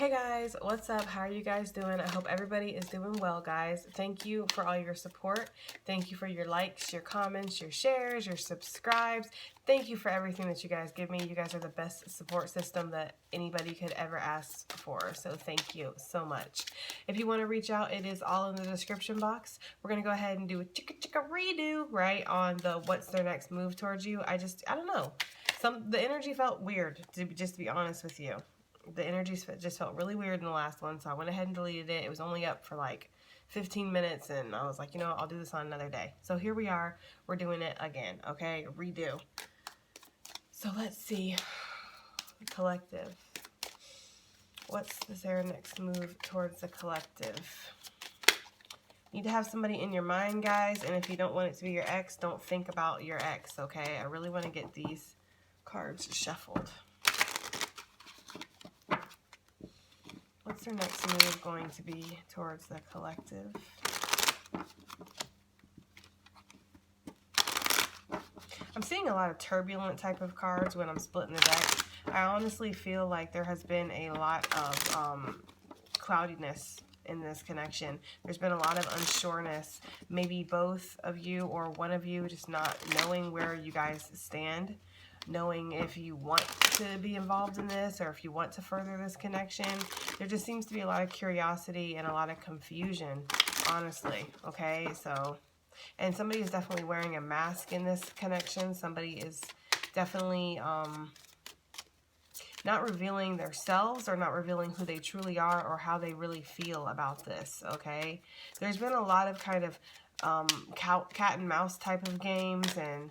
Hey guys, what's up? How are you guys doing? I hope everybody is doing well, guys. Thank you for all your support. Thank you for your likes, your comments, your shares, your subscribes. Thank you for everything that you guys give me. You guys are the best support system that anybody could ever ask for. So thank you so much. If you want to reach out, it is all in the description box. We're going to go ahead and do a chicka redo, right, on the what's their next move towards you. I don't know. The energy felt weird, to be honest with you. The energy just felt really weird in the last one, so I went ahead and deleted it. It was only up for like 15 minutes, and I was like, you know what, I'll do this on another day. So here we are. We're doing it again, okay? Redo. So let's see. Collective. What's their next move towards the collective? You need to have somebody in your mind, guys, and if you don't want it to be your ex, don't think about your ex, okay? I really want to get these cards shuffled. What's their next move going to be towards the collective? I'm seeing a lot of turbulent type of cards when I'm splitting the deck. I honestly feel like there has been a lot of cloudiness in this connection. There's been a lot of unsureness. Maybe both of you or one of you just not knowing where you guys stand. Knowing if you want to be involved in this or if you want to further this connection. There just seems to be a lot of curiosity and a lot of confusion, honestly, okay? So, and somebody is definitely wearing a mask in this connection. Somebody is definitely not revealing themselves or not revealing who they truly are or how they really feel about this, okay? There's been a lot of kind of cat and mouse type of games and,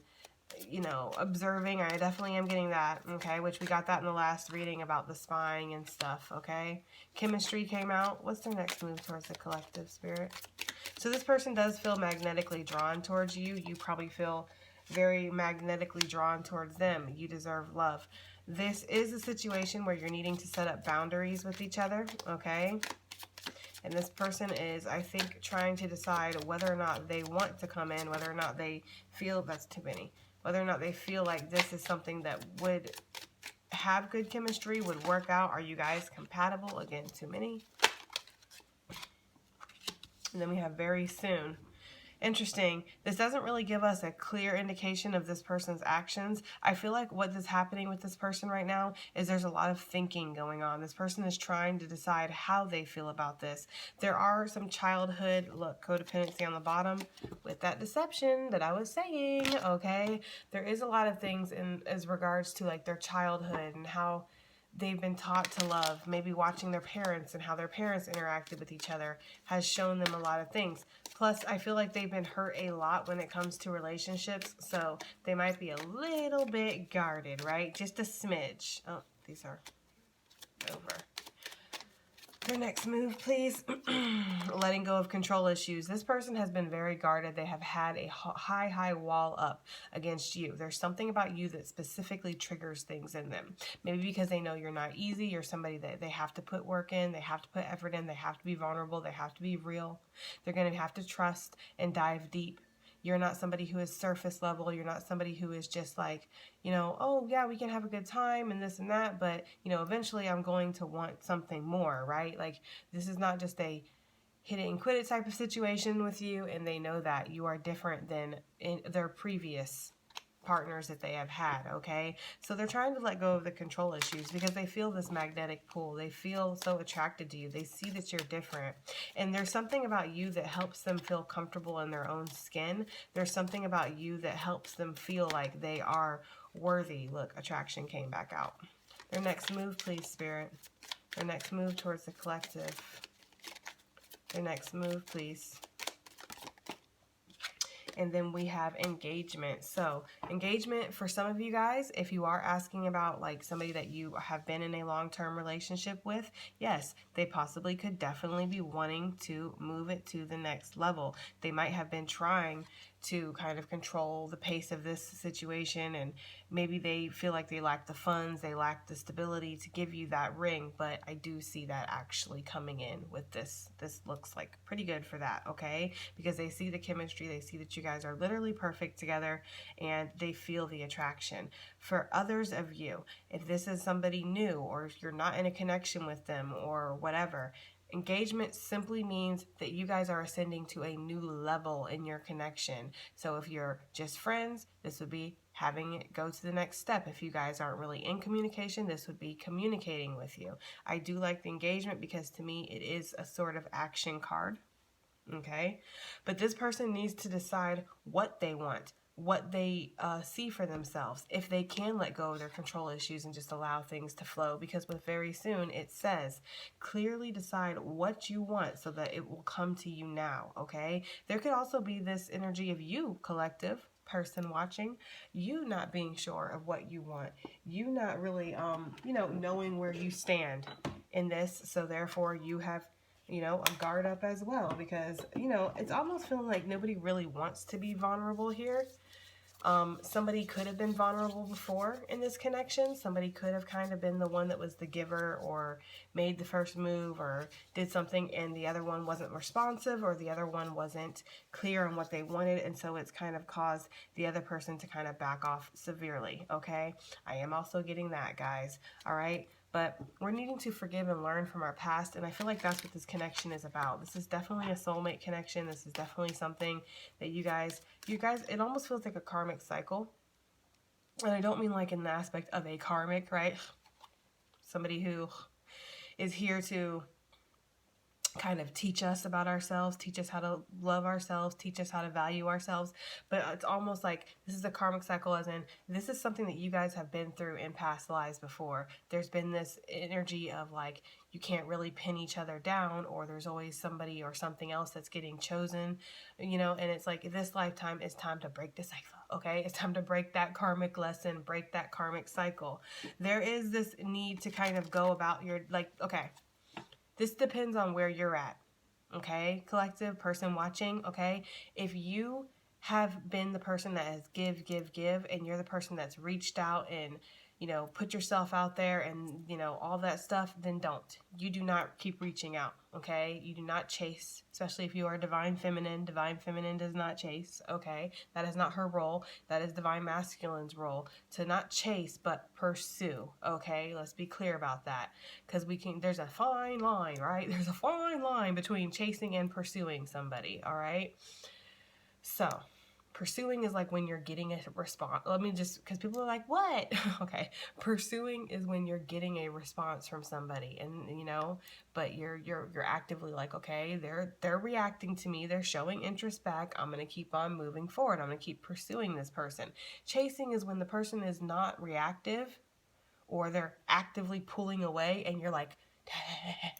you know, observing. I definitely am getting that, okay, which we got that in the last reading about the spying and stuff, okay? Chemistry came out. What's their next move towards the collective, Spirit? So this person does feel magnetically drawn towards you. You probably feel very magnetically drawn towards them. You deserve love. This is a situation where you're needing to set up boundaries with each other, okay? And this person is, I think, trying to decide whether or not they want to come in, whether or not they feel, that's too many, whether or not they feel like this is something that would have good chemistry, would work out. Are you guys compatible? Again, too many. And then we have very soon. Interesting. This doesn't really give us a clear indication of this person's actions. I feel like what is happening with this person right now is there's a lot of thinking going on. This person is trying to decide how they feel about this. There are some childhood, look, codependency on the bottom with that deception that I was saying, okay? There is a lot of things in as regards to like their childhood and how they've been taught to love. Maybe watching their parents and how their parents interacted with each other has shown them a lot of things. Plus, I feel like they've been hurt a lot when it comes to relationships, so they might be a little bit guarded, right? Just a smidge. Oh, these are over. Their next move, please. Letting go of control issues. This person has been very guarded. They have had a high wall up against you. There's something about you that specifically triggers things in them. Maybe because they know you're not easy. You're somebody that they have to put work in. They have to put effort in. They have to be vulnerable. They have to be real. They're going to have to trust and dive deep. You're not somebody who is surface level. You're not somebody who is just like, you know, oh yeah, we can have a good time and this and that, but, you know, eventually I'm going to want something more, right? Like, this is not just a hit it and quit it type of situation with you, and they know that you are different than in their previous partners that they have had, okay? So they're trying to let go of the control issues because they feel this magnetic pull. They feel so attracted to you. They see that you're different. And there's something about you that helps them feel comfortable in their own skin. There's something about you that helps them feel like they are worthy. Look, attraction came back out. Their next move, please, Spirit. Their next move towards the collective. Their next move, please. And then we have engagement. So engagement for some of you guys, if you are asking about like somebody that you have been in a long-term relationship with, yes, they possibly could definitely be wanting to move it to the next level. They might have been trying to kind of control the pace of this situation, and maybe they feel like they lack the funds, they lack the stability to give you that ring. But I do see that actually coming in with this. This looks like pretty good for that, okay? Because they see the chemistry, they see that you guys are literally perfect together, and they feel the attraction. For others of you, if this is somebody new, or if you're not in a connection with them or whatever, engagement simply means that you guys are ascending to a new level in your connection. So if you're just friends, this would be having it go to the next step. If you guys aren't really in communication, this would be communicating with you. I do like the engagement because to me it is a sort of action card. Okay, but this person needs to decide what they want, what they see for themselves, if they can let go of their control issues and just allow things to flow. Because with very soon, it says, clearly decide what you want so that it will come to you now, okay? There could also be this energy of you, collective, person watching, you not being sure of what you want, you not really, knowing where you stand in this, so therefore you have a guard up as well, because, it's almost feeling like nobody really wants to be vulnerable here. Somebody could have been vulnerable before in this connection. Somebody could have kind of been the one that was the giver, or made the first move, or did something, and the other one wasn't responsive, or the other one wasn't clear on what they wanted, and so it's kind of caused the other person to kind of back off severely, okay? I am also getting that, guys, all right? But we're needing to forgive and learn from our past, and I feel like that's what this connection is about. This is definitely a soulmate connection. This is definitely something that you guys, it almost feels like a karmic cycle. And I don't mean like in the aspect of a karmic, right? Somebody who is here to kind of teach us about ourselves, teach us how to love ourselves, teach us how to value ourselves. But it's almost like this is a karmic cycle, as in this is something that you guys have been through in past lives before. There's been this energy of like you can't really pin each other down, or there's always somebody or something else that's getting chosen, and it's like this lifetime is time to break the cycle, okay? It's time to break that karmic lesson, break that karmic cycle. There is this need to kind of go about your, okay, this depends on where you're at, okay? Collective, person watching, okay? If you have been the person that has give, and you're the person that's reached out and, put yourself out there and, all that stuff, then don't. You do not keep reaching out, okay? You do not chase, especially if you are divine feminine. Divine feminine does not chase, okay? That is not her role. That is divine masculine's role, to not chase, but pursue, okay? Let's be clear about that, because there's a fine line, right? There's a fine line between chasing and pursuing somebody, all right? So, pursuing is like when you're getting a response. Because people are like, what? Okay. Pursuing is when you're getting a response from somebody, and but you're actively like, okay, they're reacting to me, they're showing interest back, I'm gonna keep on moving forward, I'm gonna keep pursuing this person. Chasing is when the person is not reactive, or they're actively pulling away, and you're like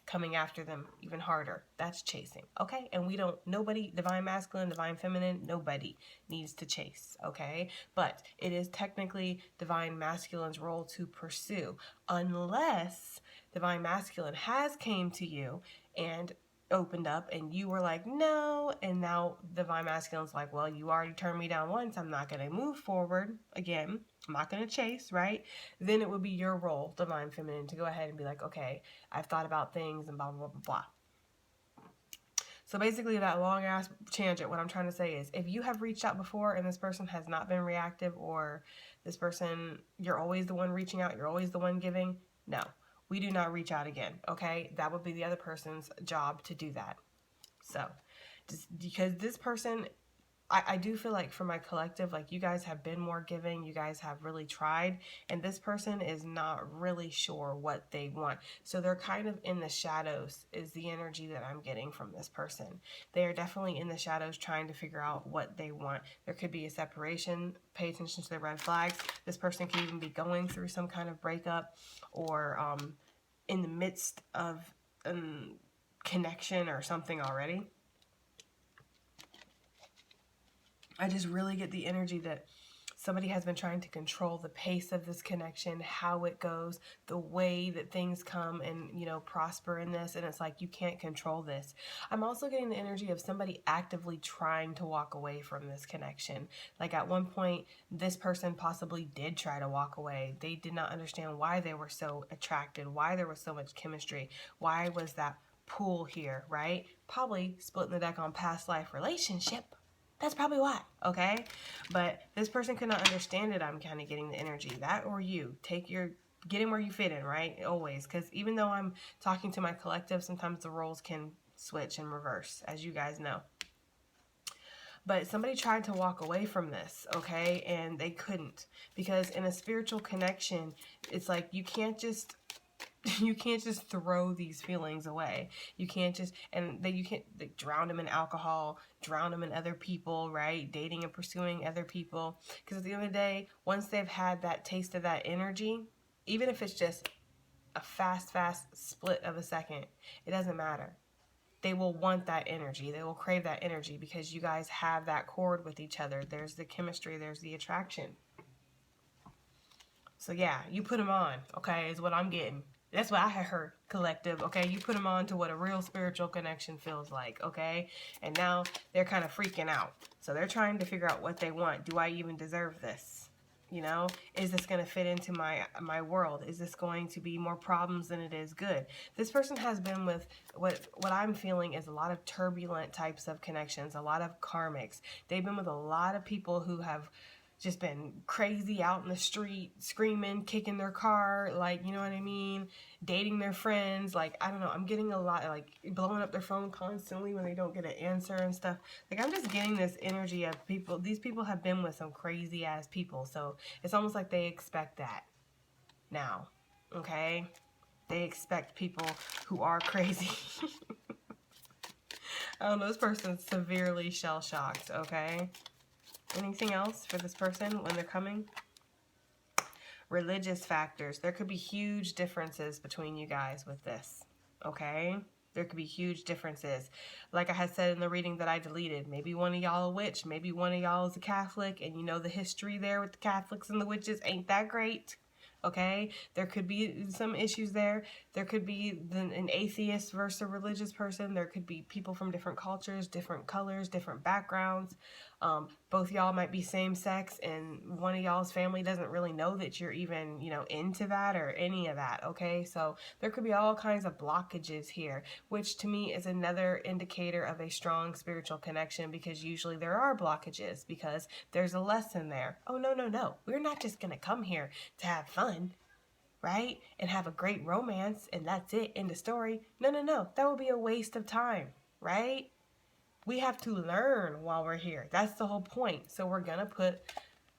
coming after them even harder. That's chasing, okay? And nobody, divine masculine, divine feminine, nobody needs to chase, okay? But it is technically divine masculine's role to pursue, unless divine masculine has came to you and opened up and you were like, no, and now divine masculine's like, well, you already turned me down once, I'm not going to move forward again, I'm not going to chase, right? Then it would be your role, divine feminine, to go ahead and be like, okay, I've thought about things and blah, blah, blah, blah. So basically that long ass tangent, what I'm trying to say is, if you have reached out before and this person has not been reactive, or this person, you're always the one reaching out, you're always the one giving, no, we do not reach out again, okay? That would be the other person's job to do that. So, just because this person, I do feel like for my collective, like you guys have been more giving, you guys have really tried, and this person is not really sure what they want. So they're kind of in the shadows is the energy that I'm getting from this person. They are definitely in the shadows trying to figure out what they want. There could be a separation. Pay attention to the red flags. This person could even be going through some kind of breakup, or in the midst of connection or something already. I just really get the energy that somebody has been trying to control the pace of this connection, how it goes, the way that things come and, you know, prosper in this. And it's like, you can't control this. I'm also getting the energy of somebody actively trying to walk away from this connection. Like at one point, this person possibly did try to walk away. They did not understand why they were so attracted, why there was so much chemistry, why was that pull here, right? Probably splitting the deck on past life relationship. That's probably why, okay? But this person could not understand it. I'm kind of getting the energy. That or you. Get in where you fit in, right? Always. Because even though I'm talking to my collective, sometimes the roles can switch and reverse, as you guys know. But somebody tried to walk away from this, okay? And they couldn't. Because in a spiritual connection, it's like you can't just throw these feelings away. You can't just, and then you can't drown them in alcohol, drown them in other people, right? Dating and pursuing other people. Because at the end of the day, once they've had that taste of that energy, even if it's just a fast split of a second, it doesn't matter. They will want that energy. They will crave that energy because you guys have that chord with each other. There's the chemistry, there's the attraction. So yeah, you put them on, okay, is what I'm getting. That's what I had heard, collective, okay? You put them on to what a real spiritual connection feels like, okay? And now they're kind of freaking out. So they're trying to figure out what they want. Do I even deserve this? You know, is this going to fit into my world? Is this going to be more problems than it is good? This person has been with what I'm feeling is a lot of turbulent types of connections, a lot of karmics. They've been with a lot of people who have just been crazy out in the street, screaming, kicking their car, like, you know what I mean? Dating their friends, like, I don't know. I'm getting a lot, like, blowing up their phone constantly when they don't get an answer and stuff. Like, I'm just getting this energy of people. These people have been with some crazy ass people, so it's almost like they expect that now, okay? They expect people who are crazy. I don't know, this person's severely shell-shocked, okay? Anything else for this person when they're coming? Religious factors. There could be huge differences between you guys with this, okay? There could be huge differences. Like I had said in the reading that I deleted, maybe one of y'all a witch, maybe one of y'all is a Catholic, and you know the history there with the Catholics and the witches ain't that great. Okay, there could be some issues there. There could be an atheist versus a religious person. There could be people from different cultures, different colors, different backgrounds. Both y'all might be same sex, and one of y'all's family doesn't really know that you're even, you know, into that or any of that. Okay, so there could be all kinds of blockages here, which to me is another indicator of a strong spiritual connection, because usually there are blockages because there's a lesson there. Oh, no, no, no. We're not just going to come here to have fun, right? And have a great romance and that's it, end of story. No, no, no. That would be a waste of time, right? We have to learn while we're here. That's the whole point. So we're going to put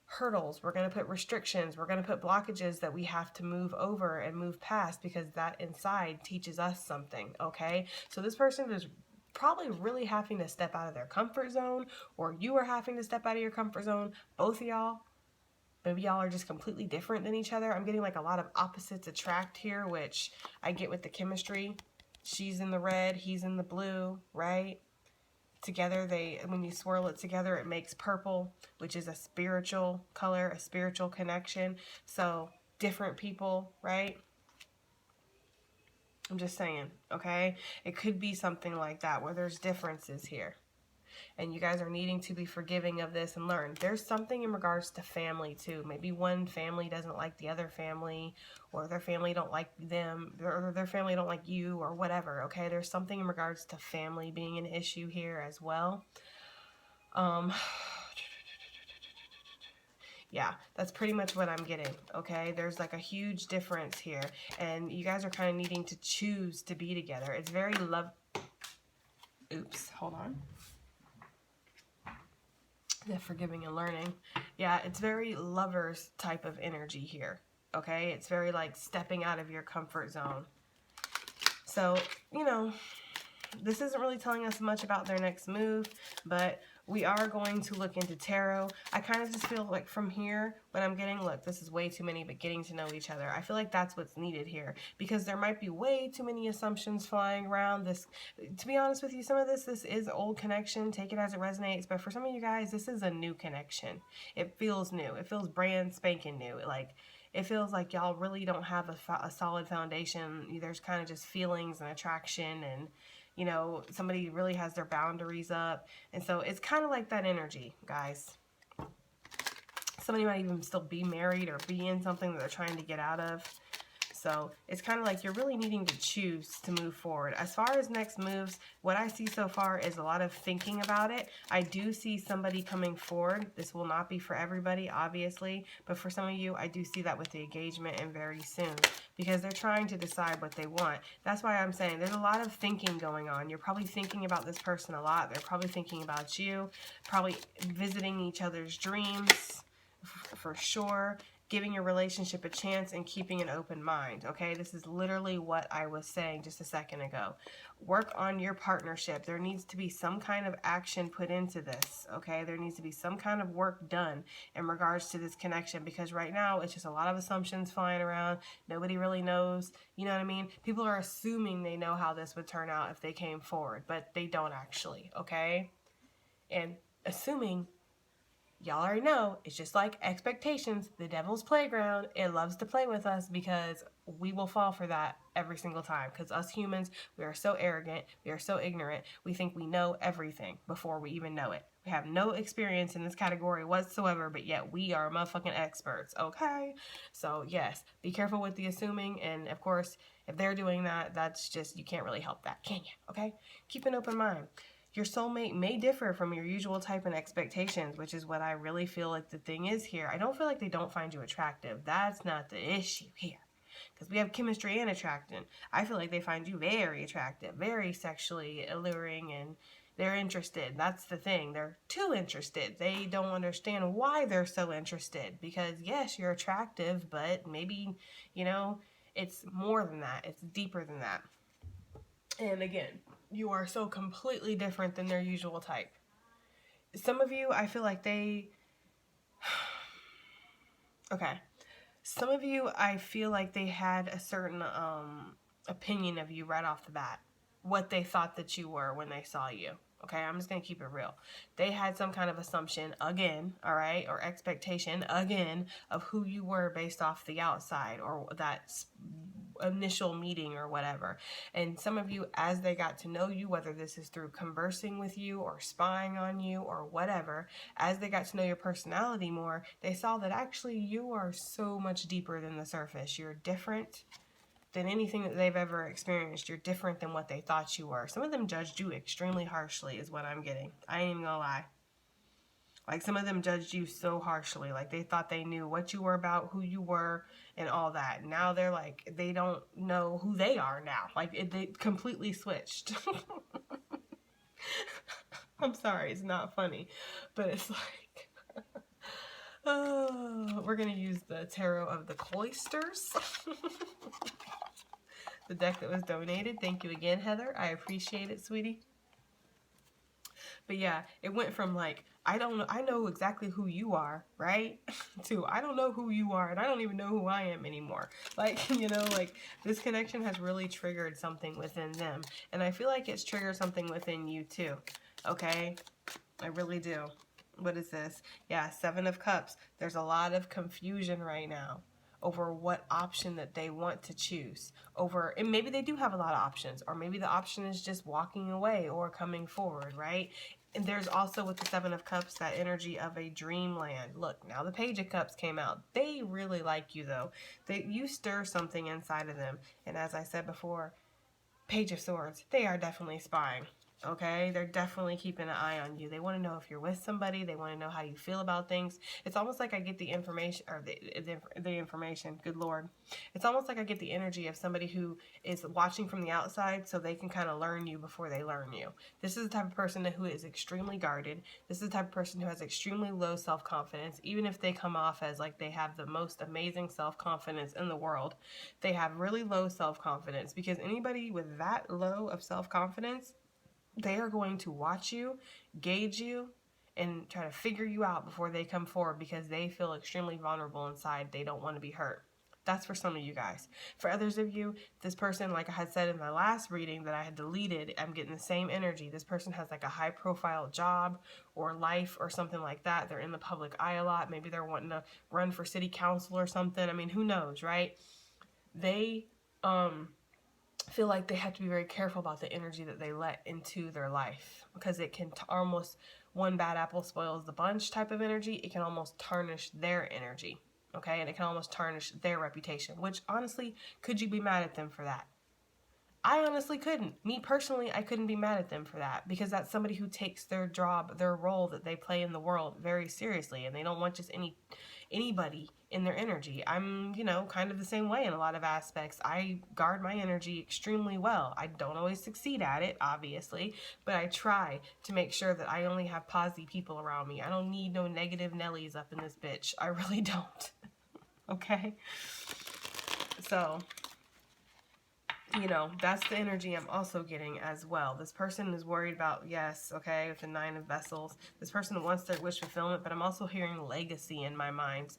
hurdles. We're going to put restrictions. We're going to put blockages that we have to move over and move past, because that inside teaches us something, okay? So this person is probably really having to step out of their comfort zone, or you are having to step out of your comfort zone. Both of y'all. Maybe y'all are just completely different than each other. I'm getting like a lot of opposites attract here, which I get with the chemistry. She's in the red, he's in the blue, right? Together, when you swirl it together, it makes purple, which is a spiritual color, a spiritual connection. So different people, right? I'm just saying, okay? It could be something like that where there's differences here. And you guys are needing to be forgiving of this and learn. There's something in regards to family too. Maybe one family doesn't like the other family, or their family don't like them, or their family don't like you, or whatever, okay? There's something in regards to family being an issue here as well. Yeah, that's pretty much what I'm getting, okay? There's like a huge difference here, and you guys are kind of needing to choose to be together. It's very Oops, hold on. The forgiving and learning. Yeah, it's very lovers type of energy here, okay? It's very like stepping out of your comfort zone. So, you know, this isn't really telling us much about their next move, but we are going to look into tarot. I kind of just feel like from here, when I'm getting, look, this is way too many, but getting to know each other. I feel like that's what's needed here, because there might be way too many assumptions flying around this. To be honest with you, some of this is old connection. Take it as it resonates. But for some of you guys, this is a new connection. It feels new. It feels brand spanking new. Like, it feels like y'all really don't have a solid foundation. There's kind of just feelings and attraction, and you know, somebody really has their boundaries up. And so it's kind of like that energy, guys. Somebody might even still be married or be in something that they're trying to get out of. So it's kind of like you're really needing to choose to move forward. As far as next moves, what I see so far is a lot of thinking about it. I do see somebody coming forward. This will not be for everybody, obviously, but for some of you, I do see that with the engagement and very soon, because they're trying to decide what they want. That's why I'm saying there's a lot of thinking going on. You're probably thinking about this person a lot. They're probably thinking about you, probably visiting each other's dreams for sure. Giving your relationship a chance and keeping an open mind, okay? This is literally what I was saying just a second ago. Work on your partnership. There needs to be some kind of action put into this, okay? There needs to be some kind of work done in regards to this connection, because right now it's just a lot of assumptions flying around. Nobody really knows, you know what I mean? People are assuming they know how this would turn out if they came forward, but they don't actually, okay? And assuming, y'all already know, it's just like expectations, the devil's playground. It loves to play with us because we will fall for that every single time. Because us humans, we are so arrogant, we are so ignorant, we think we know everything before we even know it. We have no experience in this category whatsoever, but yet we are motherfucking experts, okay? So yes, be careful with the assuming, and of course, if they're doing that, that's just, you can't really help that, can you? Okay? Keep an open mind. Your soulmate may differ from your usual type and expectations, which is what I really feel like the thing is here. I don't feel like they don't find you attractive. That's not the issue here. Because we have chemistry and attraction. I feel like they find you very attractive, very sexually alluring, and they're interested. That's the thing. They're too interested. They don't understand why they're so interested. Because, yes, you're attractive, but maybe, you know, it's more than that. It's deeper than that. And again, you are so completely different than their usual type. Some of you, I feel like they... Okay. Some of you, I feel like they had a certain opinion of you right off the bat. What they thought that you were when they saw you. Okay, I'm just going to keep it real. They had some kind of assumption, again, all right, or expectation, again, of who you were based off the outside or that initial meeting or whatever. And some of you, as they got to know you, whether this is through conversing with you or spying on you or whatever, as they got to know your personality more, they saw that actually you are so much deeper than the surface. You're different than anything that they've ever experienced. You're different than what they thought you were. Some of them judged you extremely harshly is what I'm getting. I ain't even gonna lie. Like, some of them judged you so harshly. Like, they thought they knew what you were about, who you were, and all that. Now they're like, they don't know who they are now. Like, they completely switched. I'm sorry, it's not funny. But it's like... oh, we're going to use the Tarot of the Cloisters. The deck that was donated. Thank you again, Heather. I appreciate it, sweetie. But yeah, it went from like, I know exactly who you are, right? To I don't know who you are, and I don't even know who I am anymore. Like, you know, like, this connection has really triggered something within them. And I feel like it's triggered something within you too. Okay? I really do. What is this? Yeah, Seven of Cups. There's a lot of confusion right now over what option that they want to choose. And maybe they do have a lot of options, or maybe the option is just walking away or coming forward, right? And there's also, with the Seven of Cups, that energy of a dreamland. Look, now the Page of Cups came out. They really like you, though. You stir something inside of them. And as I said before, Page of Swords, they are definitely spying. Okay, they're definitely keeping an eye on you. They want to know if you're with somebody. They want to know how you feel about things. It's almost like I get the information, or the information, good Lord. It's almost like I get the energy of somebody who is watching from the outside so they can kind of learn you before they learn you. This is the type of person who is extremely guarded. This is the type of person who has extremely low self-confidence. Even if they come off as like they have the most amazing self-confidence in the world, they have really low self-confidence, because anybody with that low of self-confidence, They are going to watch you, gauge you, and try to figure you out before they come forward because they feel extremely vulnerable inside. They don't want to be hurt. That's for some of you guys. For others of you, this person, like I had said in my last reading that I had deleted, I'm getting the same energy. This person has like a high profile job or life or something like that. They're in the public eye a lot. Maybe they're wanting to run for city council or something. I mean, who knows, right? They feel like they have to be very careful about the energy that they let into their life because it can almost, one bad apple spoils the bunch type of energy. It can almost tarnish their energy, okay? And it can almost tarnish their reputation, which honestly, could you be mad at them for that? I honestly couldn't. Me personally, I couldn't be mad at them for that because that's somebody who takes their job, their role that they play in the world very seriously, and they don't want just anybody in their energy. I'm, kind of the same way in a lot of aspects. I guard my energy extremely well. I don't always succeed at it, obviously, but I try to make sure that I only have positive people around me. I don't need no negative Nellies up in this bitch. I really don't. Okay? So, that's the energy I'm also getting as well. This person is worried about, yes, okay, with the 9 of Vessels. This person wants their wish fulfillment, but I'm also hearing legacy in my mind.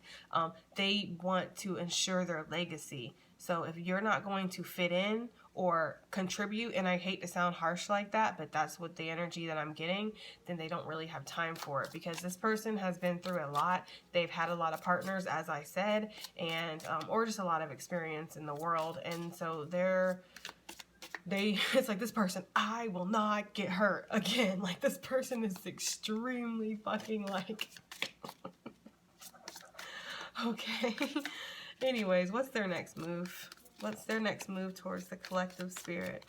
They want to ensure their legacy. So if you're not going to fit in or contribute, and I hate to sound harsh like that, but that's what the energy that I'm getting, then they don't really have time for it because this person has been through a lot. They've had a lot of partners, as I said, and or just a lot of experience in the world, and so it's like, this person, I will not get hurt again. Like, this person is extremely fucking like okay. Anyways, what's their next move? What's their next move towards the collective spirit?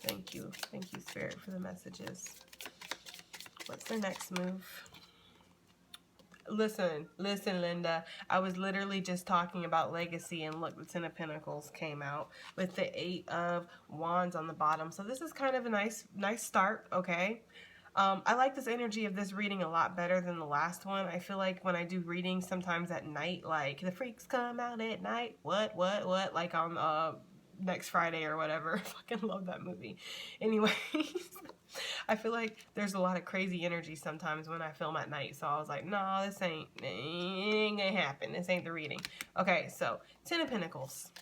Thank you, Spirit, for the messages. What's their next move? Listen, Linda. I was literally just talking about legacy, and look, the 10 of Pentacles came out with the 8 of Wands on the bottom. So this is kind of a nice start, okay? I like this energy of this reading a lot better than the last one. I feel like when I do readings sometimes at night, like, the freaks come out at night. What? Like on next Friday or whatever. I fucking love that movie. Anyways, I feel like there's a lot of crazy energy sometimes when I film at night. So I was like, no, this ain't gonna happen. This ain't the reading. Okay, so 10 of Pentacles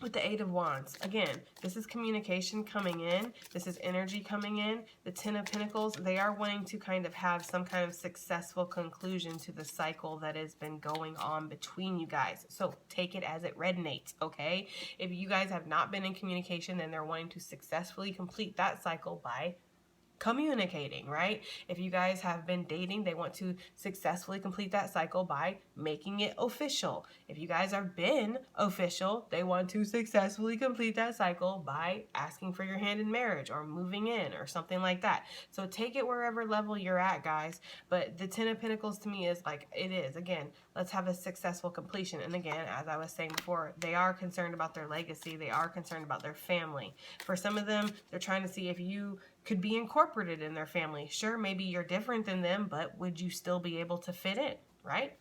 with the 8 of Wands. Again, this is communication coming in. This is energy coming in. The 10 of Pentacles, they are wanting to kind of have some kind of successful conclusion to the cycle that has been going on between you guys. So take it as it resonates, okay? If you guys have not been in communication, then they're wanting to successfully complete that cycle by communicating, right? If you guys have been dating, they want to successfully complete that cycle by making it official. If you guys have been official, they want to successfully complete that cycle by asking for your hand in marriage or moving in or something like that. So take it wherever level you're at, guys. But the 10 of Pentacles to me is like, it is, again, let's have a successful completion. And again, as I was saying before, they are concerned about their legacy. They are concerned about their family. For some of them, they're trying to see if you could be incorporated in their family. Sure, maybe you're different than them, but would you still be able to fit in, right?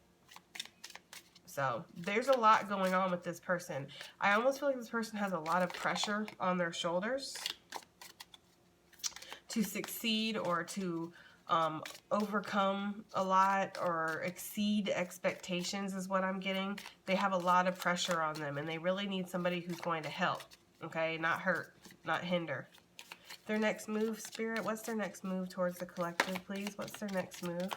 So there's a lot going on with this person. I almost feel like this person has a lot of pressure on their shoulders to succeed or to overcome a lot or exceed expectations is what I'm getting. They have a lot of pressure on them, and they really need somebody who's going to help, okay? Not hurt, not hinder. Their next move, Spirit, what's their next move towards the collective, please? What's their next move?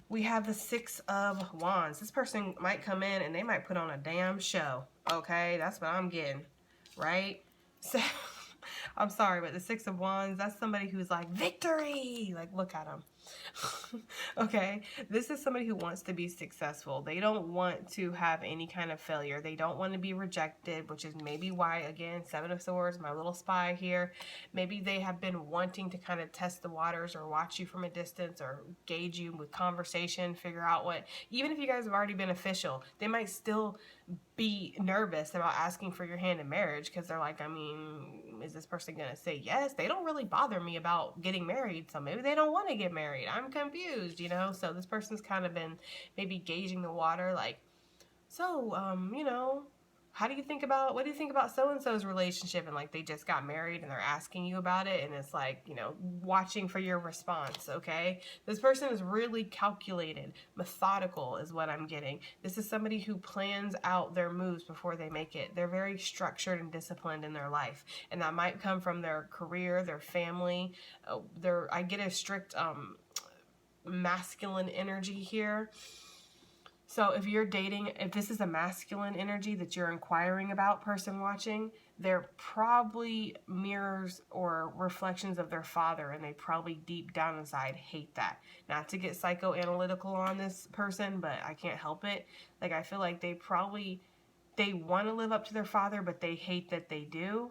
We have the 6 of Wands. This person might come in and they might put on a damn show, okay? That's what I'm getting, right? So, I'm sorry, but the 6 of Wands, that's somebody who's like, victory! Like, look at them. Okay, this is somebody who wants to be successful. They don't want to have any kind of failure. They don't want to be rejected, which is maybe why, again, 7 of Swords, my little spy here. Maybe they have been wanting to kind of test the waters or watch you from a distance or gauge you with conversation, figure out what, even if you guys have already been official, they might still be nervous about asking for your hand in marriage because they're like, I mean, is this person going to say yes? They don't really bother me about getting married, so maybe they don't want to get married. I'm confused, you know? So this person's kind of been maybe gauging the water, like, so, you know, what do you think about so-and-so's relationship? And like, they just got married and they're asking you about it. And it's like, you know, watching for your response. Okay. This person is really calculated, methodical is what I'm getting. This is somebody who plans out their moves before they make it. They're very structured and disciplined in their life. And that might come from their career, their family. I get a strict, masculine energy here. So if you're dating, if this is a masculine energy that you're inquiring about, person watching, they're probably mirrors or reflections of their father, and they probably deep down inside hate that. Not to get psychoanalytical on this person, but I can't help it. Like, I feel like they want to live up to their father, but they hate that they do.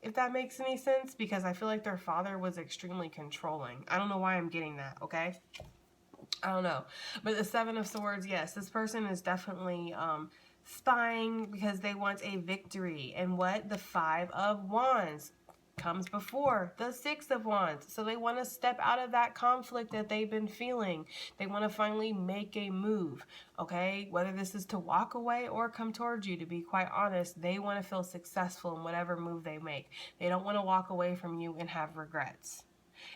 If that makes any sense, because I feel like their father was extremely controlling. I don't know why I'm getting that, okay? I don't know. But the Seven of Swords, yes, this person is definitely spying because they want a victory. And what? The Five of Wands comes before the Six of Wands. So they want to step out of that conflict that they've been feeling. They want to finally make a move, okay? Whether this is to walk away or come towards you, to be quite honest, they want to feel successful in whatever move they make. They don't want to walk away from you and have regrets.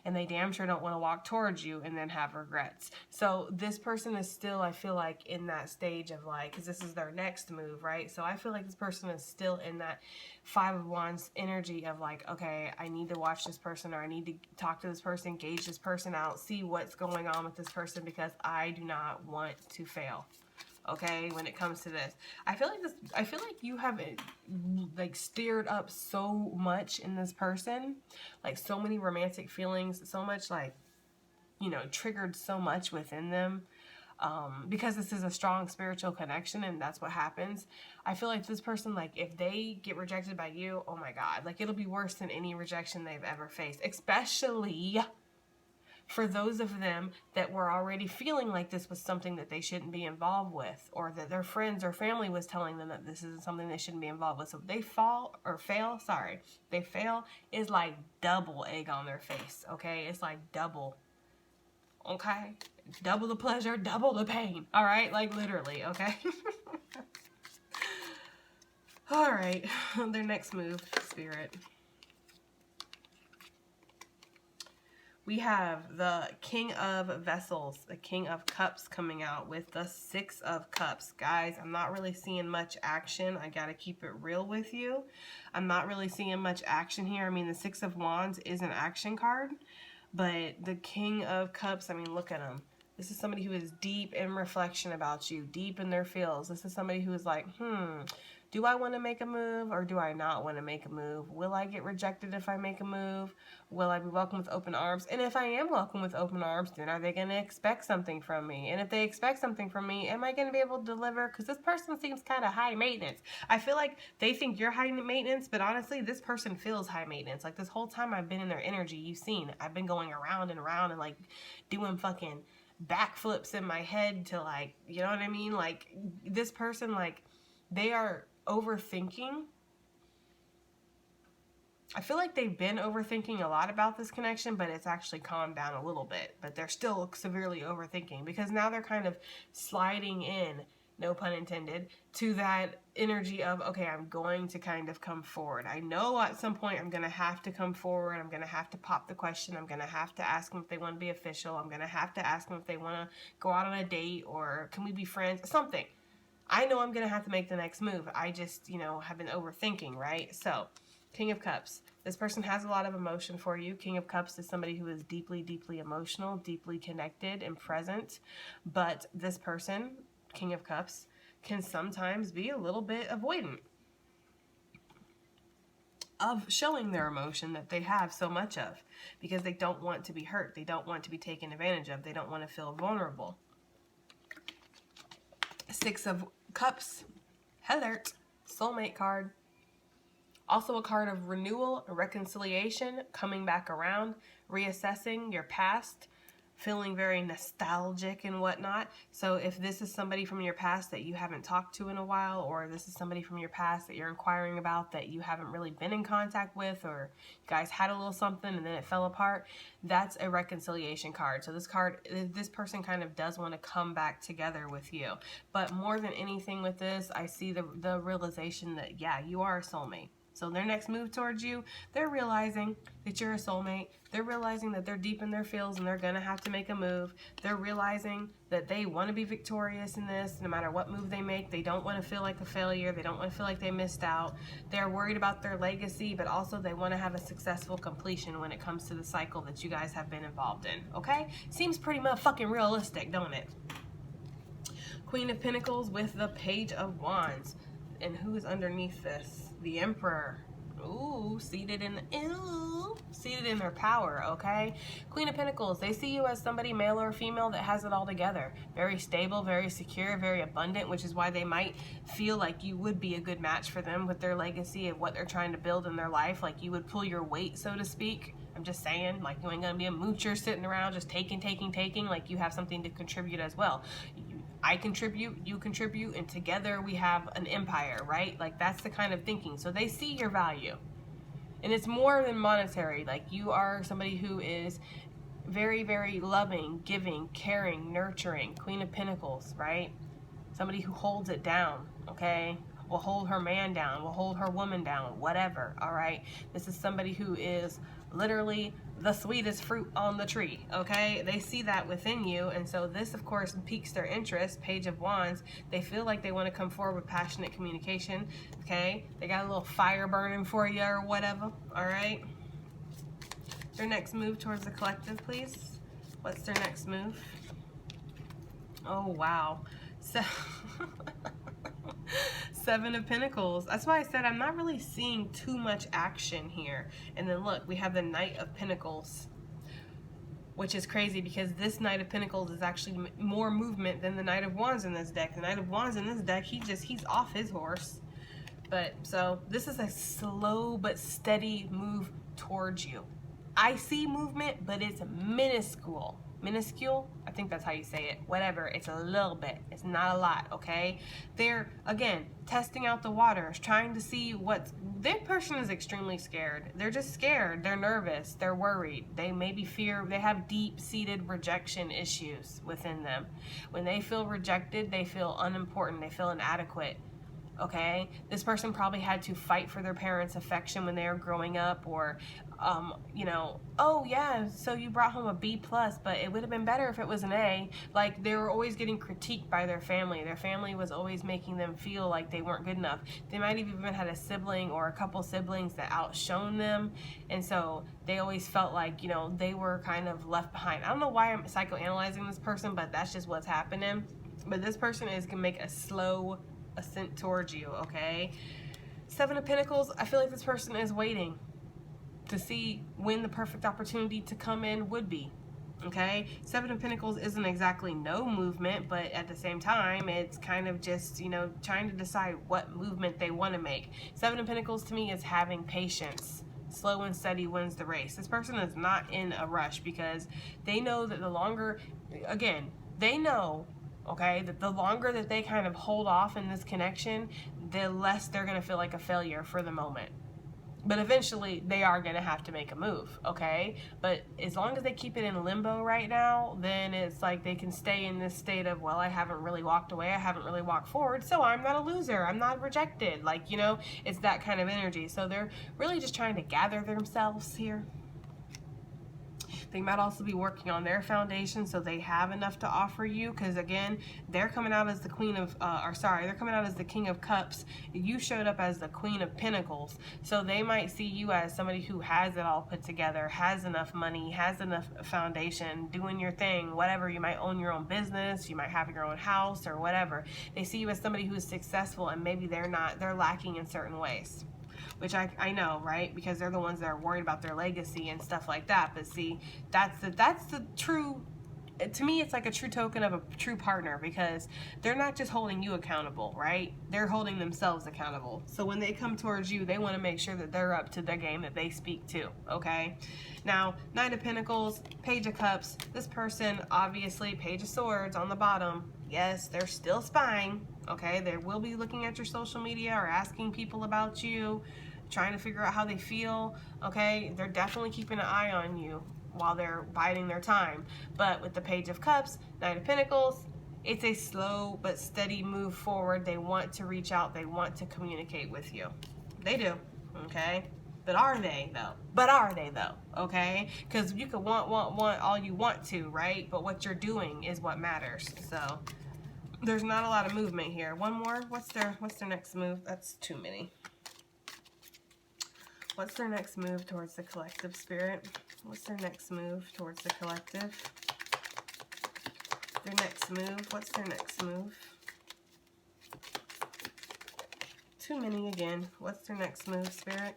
And they damn sure don't want to walk towards you and then have regrets. So this person is still, I feel like, in that stage of like, because this is their next move, right? So I feel like this person is still in that Five of Wands energy of like, okay, I need to watch this person, or I need to talk to this person, gauge this person out, see what's going on with this person, because I do not want to fail. Okay, when it comes to this, I feel like you have like stirred up so much in this person, like so many romantic feelings, so much like, you know, triggered so much within them, because this is a strong spiritual connection, and that's what happens. I feel like this person, like, if they get rejected by you, oh my God, like, it'll be worse than any rejection they've ever faced, especially for those of them that were already feeling like this was something that they shouldn't be involved with, or that their friends or family was telling them that this isn't something they shouldn't be involved with. So if they fail is like double egg on their face, okay? It's like double, okay? Double the pleasure, double the pain, all right? Like, literally, okay? All right, their next move, Spirit. We have the King of Vessels, the King of Cups coming out with the Six of Cups. Guys, I'm not really seeing much action. I gotta keep it real with you. I'm not really seeing much action here. I mean, the Six of Wands is an action card, but the King of Cups, I mean, look at him. This is somebody who is deep in reflection about you, deep in their feels. This is somebody who is like, do I want to make a move, or do I not want to make a move? Will I get rejected if I make a move? Will I be welcomed with open arms? And if I am welcomed with open arms, then are they going to expect something from me? And if they expect something from me, am I going to be able to deliver? Because this person seems kind of high maintenance. I feel like they think you're high maintenance, but honestly, this person feels high maintenance. Like, this whole time I've been in their energy, you've seen, I've been going around and around and like doing fucking backflips in my head to, like, you know what I mean? Like, this person, like, they are overthinking. I feel like they've been overthinking a lot about this connection, but it's actually calmed down a little bit. But they're still severely overthinking, because now they're kind of sliding in, no pun intended, to that energy of, okay, I'm going to kind of come forward. I know at some point I'm going to have to come forward. I'm going to have to pop the question. I'm going to have to ask them if they want to be official. I'm going to have to ask them if they want to go out on a date, or can we be friends? Something. I know I'm going to have to make the next move. I just, you know, have been overthinking, right? So, King of Cups. This person has a lot of emotion for you. King of Cups is somebody who is deeply, deeply emotional, deeply connected and present. But this person, King of Cups, can sometimes be a little bit avoidant of showing their emotion that they have so much of, because they don't want to be hurt. They don't want to be taken advantage of. They don't want to feel vulnerable. Six of Cups, alert, soulmate card. Also a card of renewal, reconciliation, coming back around, reassessing your past, feeling very nostalgic and whatnot. So if this is somebody from your past that you haven't talked to in a while, or this is somebody from your past that you're inquiring about that you haven't really been in contact with, or you guys had a little something and then it fell apart, that's a reconciliation card. So this person kind of does want to come back together with you. But more than anything with this, I see the realization that, yeah, you are a soulmate. So their next move towards you, they're realizing that you're a soulmate. They're realizing that they're deep in their feels and they're going to have to make a move. They're realizing that they want to be victorious in this no matter what move they make. They don't want to feel like a failure. They don't want to feel like they missed out. They're worried about their legacy, but also they want to have a successful completion when it comes to the cycle that you guys have been involved in. Okay? Seems pretty motherfucking realistic, don't it? Queen of Pentacles with the Page of Wands. And who is underneath this? The Emperor. Ooh, seated in their power, okay? Queen of Pentacles, they see you as somebody, male or female, that has it all together. Very stable, very secure, very abundant, which is why they might feel like you would be a good match for them with their legacy and what they're trying to build in their life. Like you would pull your weight, so to speak. I'm just saying, like you ain't gonna be a moocher sitting around just taking. Like you have something to contribute as well. I contribute, you contribute, and together we have an empire, right? Like that's the kind of thinking. So they see your value. And it's more than monetary. Like you are somebody who is very, very loving, giving, caring, nurturing. Queen of Pentacles, right? Somebody who holds it down, okay? Will hold her man down, will hold her woman down, whatever, all right? This is somebody who is literally the sweetest fruit on the tree, okay? They see that within you, and so this, of course, piques their interest. Page of Wands, they feel like they want to come forward with passionate communication, okay? They got a little fire burning for you or whatever, all right? Their next move towards the collective, please. What's their next move? Oh, wow. So... Seven of Pentacles. That's why I said I'm not really seeing too much action here. And then look, we have the Knight of Pentacles, which is crazy because this Knight of Pentacles is actually more movement than the Knight of Wands in this deck. The Knight of Wands in this deck, he's off his horse. But so this is a slow but steady move towards you. I see movement, but it's minuscule. Minuscule? I think that's how you say it. Whatever. It's a little bit. It's not a lot, okay? They're, again, testing out the waters, trying to see what's... That person is extremely scared. They're just scared. They're nervous. They're worried. They maybe fear... They have deep-seated rejection issues within them. When they feel rejected, they feel unimportant. They feel inadequate. Okay, this person probably had to fight for their parents' affection when they were growing up, or you know, oh yeah, so you brought home a B+, but it would have been better if it was an A. Like they were always getting critiqued by their family. Their family was always making them feel like they weren't good enough. They might have even had a sibling or a couple siblings that outshone them, and so they always felt like, you know, they were kind of left behind. I don't know why I'm psychoanalyzing this person, but that's just what's happening. But this person is gonna make a slow ascent towards you, okay? Seven of Pentacles, I feel like this person is waiting to see when the perfect opportunity to come in would be, okay? Seven of Pentacles isn't exactly no movement, but at the same time, it's kind of just, you know, trying to decide what movement they want to make. Seven of Pentacles to me is having patience. Slow and steady wins the race. This person is not in a rush because they know that the longer, again, they know, okay, that the longer that they kind of hold off in this connection, the less they're going to feel like a failure for the moment. But eventually, they are going to have to make a move, okay? But as long as they keep it in limbo right now, then it's like they can stay in this state of, well, I haven't really walked away, I haven't really walked forward, so I'm not a loser, I'm not rejected. Like, you know, it's that kind of energy. So they're really just trying to gather themselves here. They might also be working on their foundation so they have enough to offer you, because again, they're coming out as the Queen of, they're coming out as the King of Cups. You showed up as the Queen of Pentacles. So they might see you as somebody who has it all put together, has enough money, has enough foundation, doing your thing, whatever. You might own your own business, you might have your own house or whatever. They see you as somebody who's successful and maybe they're lacking in certain ways. Which I know, right? Because they're the ones that are worried about their legacy and stuff like that. But see, that's the true to me, it's like a true token of a true partner, because they're not just holding you accountable, right? They're holding themselves accountable. So when they come towards you, they want to make sure that they're up to the game that they speak to, okay? Now, Knight of Pentacles, Page of Cups, this person, obviously, Page of Swords on the bottom. Yes, they're still spying, okay? They will be looking at your social media or asking people about you, trying to figure out how they feel, okay? They're definitely keeping an eye on you while they're biding their time. But with the Page of Cups, Knight of Pentacles, it's a slow but steady move forward. They want to reach out. They want to communicate with you. They do, okay? But are they, though? Okay? Because you can want all you want to, right? But what you're doing is what matters. So there's not a lot of movement here. One more. What's their next move? That's too many. What's their next move towards the collective, Spirit? What's their next move towards the collective? Their next move. What's their next move? Too many again. What's their next move, Spirit?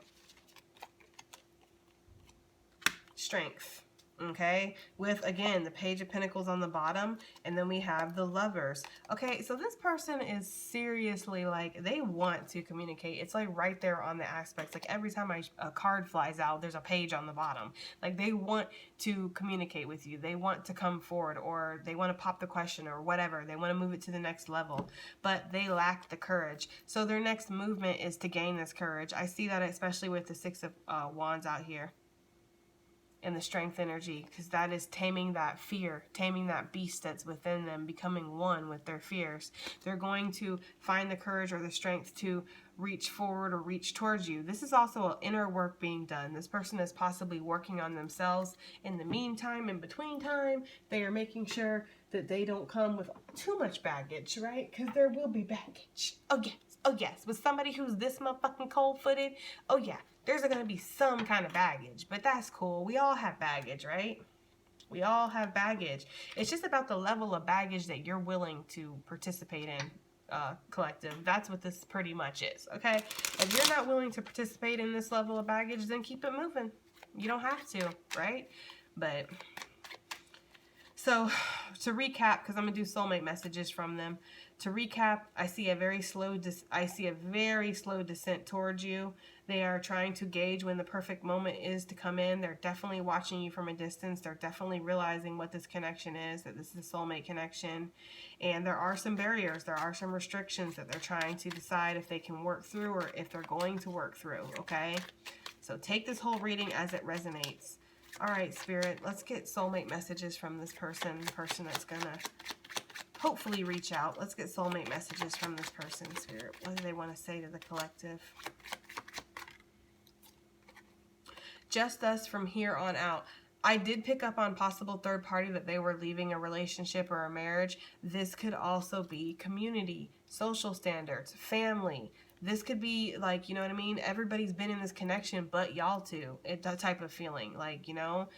Strength. Okay, with again the Page of Pentacles on the bottom, and then we have the Lovers. Okay, so this person is seriously like, they want to communicate. It's like right there on the aspects. Like every time a card flies out, there's a page on the bottom. Like they want to communicate with you. They want to come forward, or they want to pop the question or whatever. They want to move it to the next level, but they lack the courage. So their next movement is to gain this courage. I see that especially with the Six of Wands out here. And the Strength energy, because that is taming that fear, taming that beast that's within them, becoming one with their fears. They're going to find the courage or the strength to reach forward or reach towards you. This is also inner work being done. This person is possibly working on themselves. In the meantime, in between time, they are making sure that they don't come with too much baggage, right? Because there will be baggage. Oh yes, with somebody who's this motherfucking cold-footed, oh yeah, there's going to be some kind of baggage, but that's cool. We all have baggage, right? We all have baggage. It's just about the level of baggage that you're willing to participate in, collective. That's what this pretty much is, okay? If you're not willing to participate in this level of baggage, then keep it moving. You don't have to, right? But, so, to recap, because I'm going to do soulmate messages from them. To recap, I see a very slow descent towards you. They are trying to gauge when the perfect moment is to come in. They're definitely watching you from a distance. They're definitely realizing what this connection is, that this is a soulmate connection. And there are some barriers. There are some restrictions that they're trying to decide if they can work through or if they're going to work through, okay? So take this whole reading as it resonates. All right, Spirit, let's get soulmate messages from this person, the person that's going to hopefully reach out. Let's get soulmate messages from this person, Spirit. What do they want to say to the collective? Just us from here on out. I did pick up on possible third party, that they were leaving a relationship or a marriage. This could also be community, social standards, family. This could be like, you know what I mean? Everybody's been in this connection but y'all two. That type of feeling, like, you know?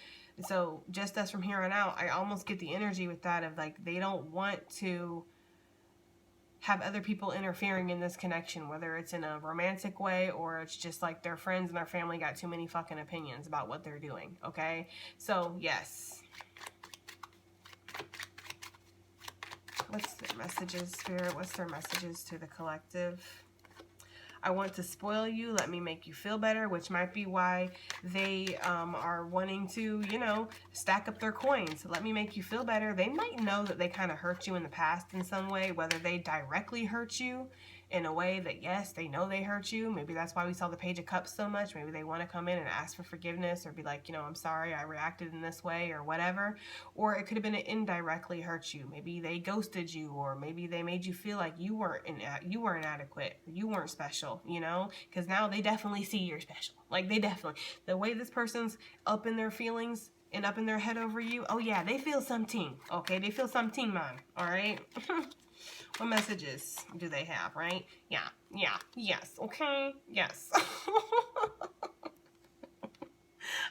So just us from here on out, I almost get the energy with that of like, they don't want to have other people interfering in this connection, whether it's in a romantic way or it's just like their friends and their family got too many fucking opinions about what they're doing, okay? So, yes. What's their messages, Spirit? What's their messages to the collective? I want to spoil you, let me make you feel better, which might be why they are wanting to, you know, stack up their coins. Let me make you feel better. They might know that they kind of hurt you in the past in some way, whether they directly hurt you in a way that, yes, they know they hurt you. Maybe that's why we saw the Page of Cups so much. Maybe they want to come in and ask for forgiveness or be like, you know, I'm sorry I reacted in this way or whatever. Or it could have been an indirectly hurt you. Maybe they ghosted you, or maybe they made you feel like you weren't inadequate, you weren't special, you know, because now they definitely see you're special. Like they definitely, the way this person's up in their feelings and up in their head over you, oh yeah, they feel something, okay? They feel something, man, all right? What messages do they have, right? Yeah, yes, okay, yes.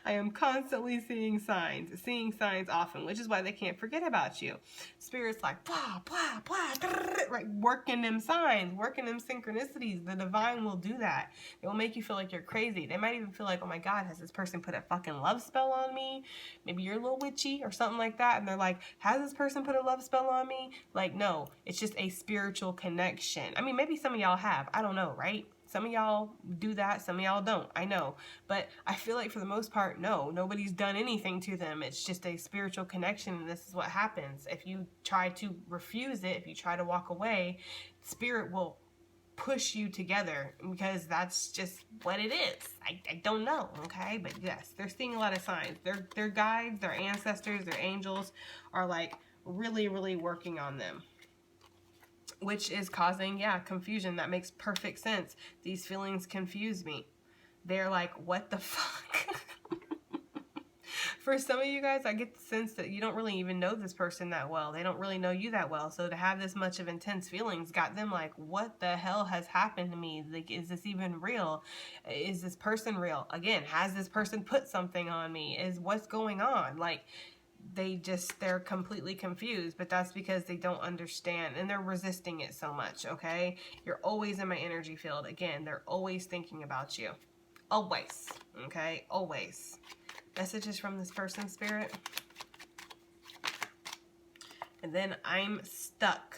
I am constantly seeing signs often, which is why they can't forget about you. Spirit's like, blah, blah, blah, right, working them signs, working them synchronicities. The divine will do that. It will make you feel like you're crazy. They might even feel like, oh my God, has this person put a fucking love spell on me? Maybe you're a little witchy or something like that. And they're like, has this person put a love spell on me? Like, no, it's just a spiritual connection. I mean, maybe some of y'all have. I don't know, right? Some of y'all do that, some of y'all don't, I know. But I feel like for the most part, no, nobody's done anything to them. It's just a spiritual connection, and this is what happens. If you try to refuse it, if you try to walk away, Spirit will push you together, because that's just what it is. I don't know, okay? But yes, they're seeing a lot of signs. Their guides, their ancestors, their angels are like really, really working on them, which is causing, yeah, confusion. That makes perfect sense. These feelings confuse me. They're like, what the fuck? For some of you guys, I get the sense that you don't really even know this person that well. They don't really know you that well. So to have this much of intense feelings got them like, what the hell has happened to me? Like, is this even real? Is this person real? Again, has this person put something on me? Is what's going on? Like, they're completely confused, but that's because they don't understand and they're resisting it so much, okay? You're always in my energy field. Again, they're always thinking about you. Always, okay? Always. Messages from this person, Spirit. And then I'm stuck,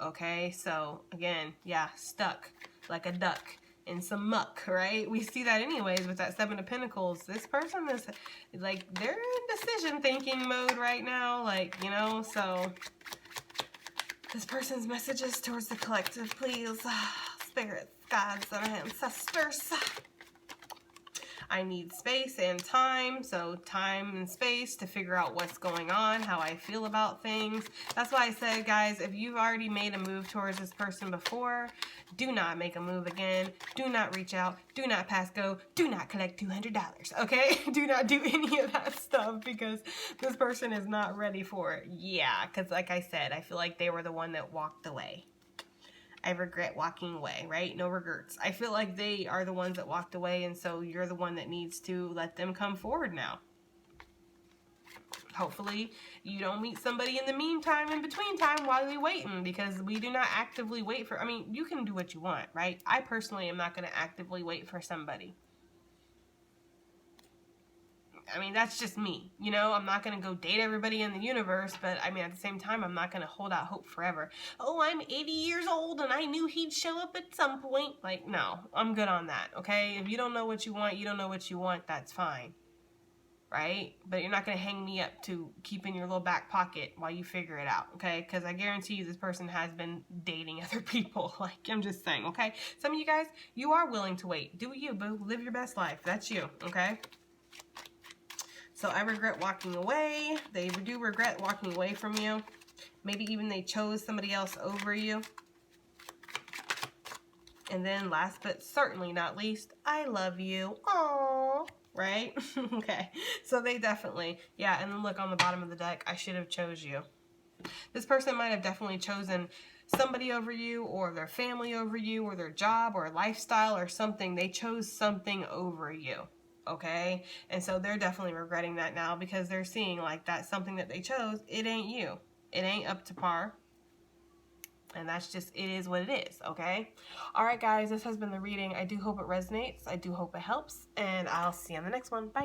okay? So, again, yeah, stuck like a duck in some muck, right? We see that anyways with that Seven of Pentacles. This person is like, they're in decision thinking mode right now, like, you know. So this person's messages towards the collective, please. Spirits, gods, and ancestors. I need space and time, so time and space to figure out what's going on, how I feel about things. That's why I said, guys, if you've already made a move towards this person before, do not make a move again. Do not reach out. Do not pass go. Do not collect $200, okay? Do not do any of that stuff, because this person is not ready for it. Yeah, because like I said, I feel like they were the one that walked away. I regret walking away, right? No regrets. I feel like they are the ones that walked away, and so you're the one that needs to let them come forward now. Hopefully you don't meet somebody in the meantime, in between time, while we're waiting, because we do not actively wait for, I mean, you can do what you want, right? I personally am not going to actively wait for somebody. I mean, that's just me, you know. I'm not going to go date everybody in the universe, but I mean, at the same time, I'm not going to hold out hope forever. Oh, I'm 80 years old and I knew he'd show up at some point. Like, no, I'm good on that, okay? If you don't know what you want, you don't know what you want, that's fine, right? But you're not going to hang me up to keep in your little back pocket while you figure it out, okay? Because I guarantee you this person has been dating other people. Like, I'm just saying, okay? Some of you guys, you are willing to wait. Do you, boo. Live your best life. That's you, okay? So I regret walking away. They do regret walking away from you. Maybe even they chose somebody else over you. And then last but certainly not least, I love you. Aww. Right? Okay. So they definitely, yeah, and then look on the bottom of the deck, I should have chose you. This person might have definitely chosen somebody over you, or their family over you, or their job, or lifestyle, or something. They chose something over you. Okay, and so they're definitely regretting that now, because they're seeing like that's something that they chose. It ain't you. It ain't up to par. And that's just, it is what it is, okay? All right, guys, this has been the reading. I do hope it resonates. I do hope it helps. And I'll see you on the next one. Bye.